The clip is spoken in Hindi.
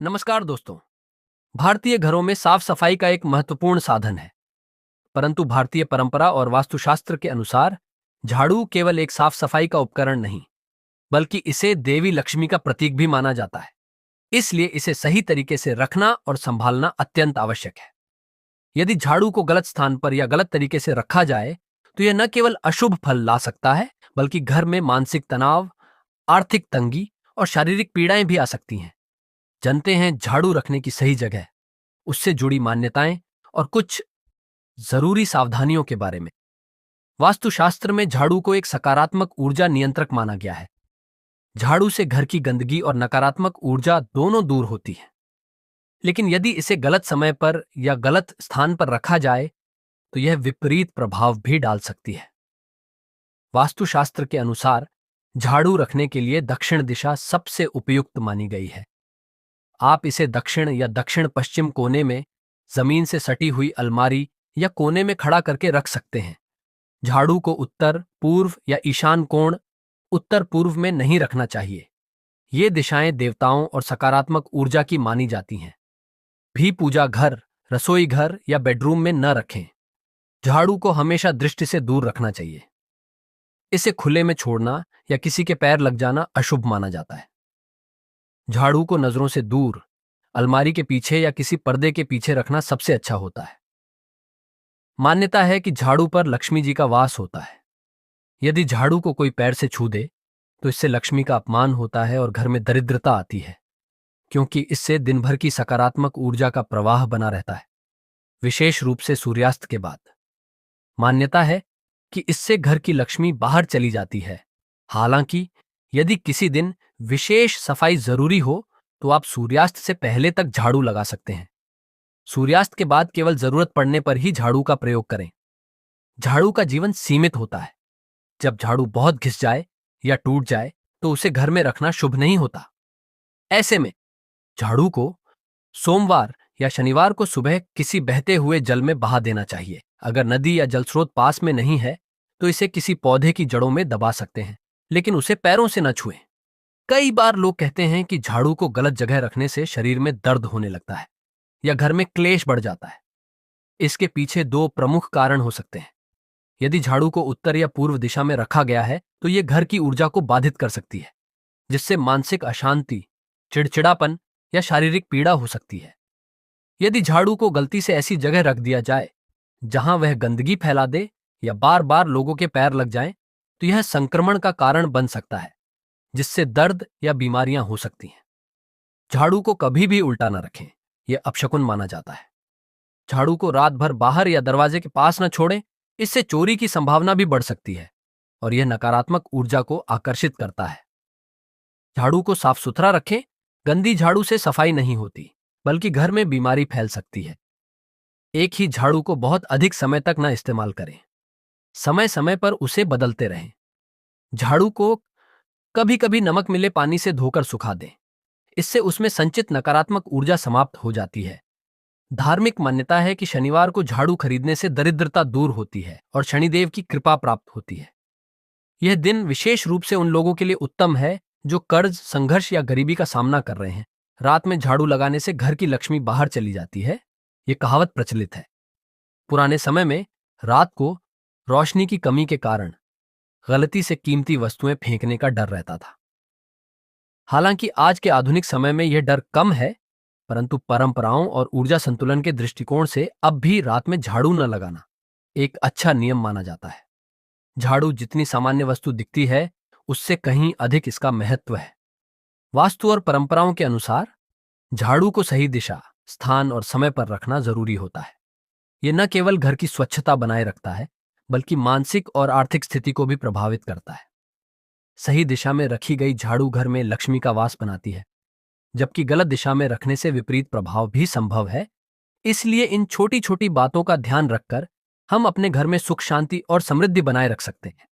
नमस्कार दोस्तों। भारतीय घरों में साफ सफाई का एक महत्वपूर्ण साधन है, परंतु भारतीय परंपरा और वास्तुशास्त्र के अनुसार झाड़ू केवल एक साफ सफाई का उपकरण नहीं, बल्कि इसे देवी लक्ष्मी का प्रतीक भी माना जाता है। इसलिए इसे सही तरीके से रखना और संभालना अत्यंत आवश्यक है। यदि झाड़ू को गलत स्थान पर या गलत तरीके से रखा जाए, तो यह न केवल अशुभ फल ला सकता है, बल्कि घर में मानसिक तनाव, आर्थिक तंगी और शारीरिक पीड़ाएं भी आ सकती हैं। जानते हैं झाड़ू रखने की सही जगह, उससे जुड़ी मान्यताएं और कुछ जरूरी सावधानियों के बारे में। वास्तुशास्त्र में झाड़ू को एक सकारात्मक ऊर्जा नियंत्रक माना गया है। झाड़ू से घर की गंदगी और नकारात्मक ऊर्जा दोनों दूर होती है। लेकिन यदि इसे गलत समय पर या गलत स्थान पर रखा जाए, तो यह विपरीत प्रभाव भी डाल सकती है। वास्तुशास्त्र के अनुसार झाड़ू रखने के लिए दक्षिण दिशा सबसे उपयुक्त मानी गई है। आप इसे दक्षिण या दक्षिण पश्चिम कोने में जमीन से सटी हुई अलमारी या कोने में खड़ा करके रख सकते हैं। झाड़ू को उत्तर, पूर्व या ईशान कोण, उत्तर पूर्व में नहीं रखना चाहिए। ये दिशाएं देवताओं और सकारात्मक ऊर्जा की मानी जाती हैं। भी पूजा घर, रसोई घर या बेडरूम में न रखें। झाड़ू को हमेशा दृष्टि से दूर रखना चाहिए। इसे खुले में छोड़ना या किसी के पैर लग जाना अशुभ माना जाता है। झाड़ू को नजरों से दूर, अलमारी के पीछे या किसी पर्दे के पीछे रखना सबसे अच्छा होता है। मान्यता है कि झाड़ू पर लक्ष्मी जी का वास होता है। यदि झाड़ू को कोई पैर से छू दे, तो इससे लक्ष्मी का अपमान होता है और घर में दरिद्रता आती है, क्योंकि इससे दिन भर की सकारात्मक ऊर्जा का प्रवाह बना रहता है, विशेष रूप से सूर्यास्त के बाद। मान्यता है कि इससे घर की लक्ष्मी बाहर चली जाती है। हालांकि यदि किसी दिन विशेष सफाई जरूरी हो, तो आप सूर्यास्त से पहले तक झाड़ू लगा सकते हैं। सूर्यास्त के बाद केवल जरूरत पड़ने पर ही झाड़ू का प्रयोग करें। झाड़ू का जीवन सीमित होता है। जब झाड़ू बहुत घिस जाए या टूट जाए, तो उसे घर में रखना शुभ नहीं होता। ऐसे में झाड़ू को सोमवार या शनिवार को सुबह किसी बहते हुए जल में बहा देना चाहिए। अगर नदी या जल स्रोत पास में नहीं है, तो इसे किसी पौधे की जड़ों में दबा सकते हैं, लेकिन उसे पैरों से न छुएं। कई बार लोग कहते हैं कि झाड़ू को गलत जगह रखने से शरीर में दर्द होने लगता है या घर में क्लेश बढ़ जाता है। इसके पीछे दो प्रमुख कारण हो सकते हैं। यदि झाड़ू को उत्तर या पूर्व दिशा में रखा गया है, तो यह घर की ऊर्जा को बाधित कर सकती है, जिससे मानसिक अशांति, चिड़चिड़ापन या शारीरिक पीड़ा हो सकती है। यदि झाड़ू को गलती से ऐसी जगह रख दिया जाए जहां वह गंदगी फैला दे या बार बार लोगों के पैर लग जाएं, तो यह संक्रमण का कारण बन सकता है, जिससे दर्द या बीमारियां हो सकती हैं। झाड़ू को कभी भी उल्टा न रखें, यह अपशकुन माना जाता है। झाड़ू को रात भर बाहर या दरवाजे के पास न छोड़ें, इससे चोरी की संभावना भी बढ़ सकती है और यह नकारात्मक ऊर्जा को आकर्षित करता है। झाड़ू को साफ सुथरा रखें। गंदी झाड़ू से सफाई नहीं होती, बल्कि घर में बीमारी फैल सकती है। एक ही झाड़ू को बहुत अधिक समय तक न इस्तेमाल करें। समय समय पर उसे बदलते रहें। झाड़ू को कभी कभी नमक मिले पानी से धोकर सुखा दें। इससे उसमें संचित नकारात्मक ऊर्जा समाप्त हो जाती है। धार्मिक मान्यता है कि शनिवार को झाड़ू खरीदने से दरिद्रता दूर होती है और शनिदेव की कृपा प्राप्त होती है। यह दिन विशेष रूप से उन लोगों के लिए उत्तम है जो कर्ज, संघर्ष या गरीबी का सामना कर रहे हैं। रात में झाड़ू लगाने से घर की लक्ष्मी बाहर चली जाती है, यह कहावत प्रचलित है। पुराने समय में रात को रोशनी की कमी के कारण गलती से कीमती वस्तुएं फेंकने का डर रहता था। हालांकि आज के आधुनिक समय में यह डर कम है, परंतु परंपराओं और ऊर्जा संतुलन के दृष्टिकोण से अब भी रात में झाड़ू न लगाना एक अच्छा नियम माना जाता है। झाड़ू जितनी सामान्य वस्तु दिखती है, उससे कहीं अधिक इसका महत्व है। वास्तु और परंपराओं के अनुसार झाड़ू को सही दिशा, स्थान और समय पर रखना जरूरी होता है। यह न केवल घर की स्वच्छता बनाए रखता है, बल्कि मानसिक और आर्थिक स्थिति को भी प्रभावित करता है। सही दिशा में रखी गई झाड़ू घर में लक्ष्मी का वास बनाती है, जबकि गलत दिशा में रखने से विपरीत प्रभाव भी संभव है। इसलिए इन छोटी छोटी बातों का ध्यान रखकर हम अपने घर में सुख, शांति और समृद्धि बनाए रख सकते हैं।